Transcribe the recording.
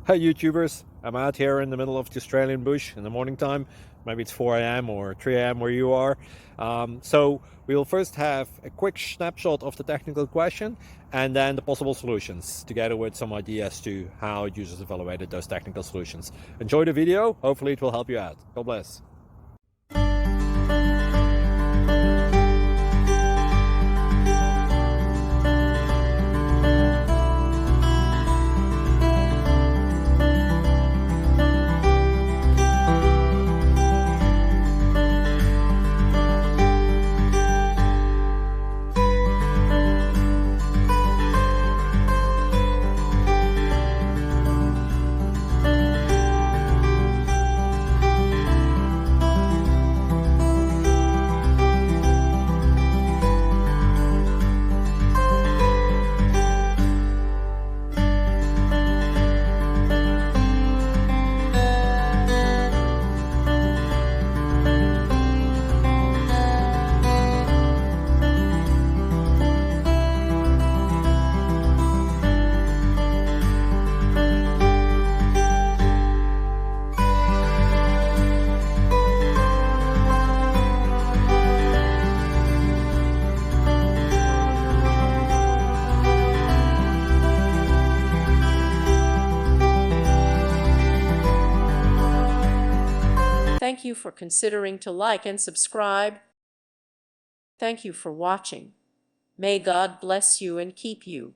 Hi YouTubers, I'm out here in the middle of the Australian bush in the morning time. Maybe it's 4 a.m. or 3 a.m. where you are. So we'll first have a quick snapshot of the technical question and then the possible solutions, together with some ideas to how users evaluated those technical solutions. Enjoy the video, hopefully it will help you out. God bless. Thank you for considering to like and subscribe. Thank you for watching. May God bless you and keep you.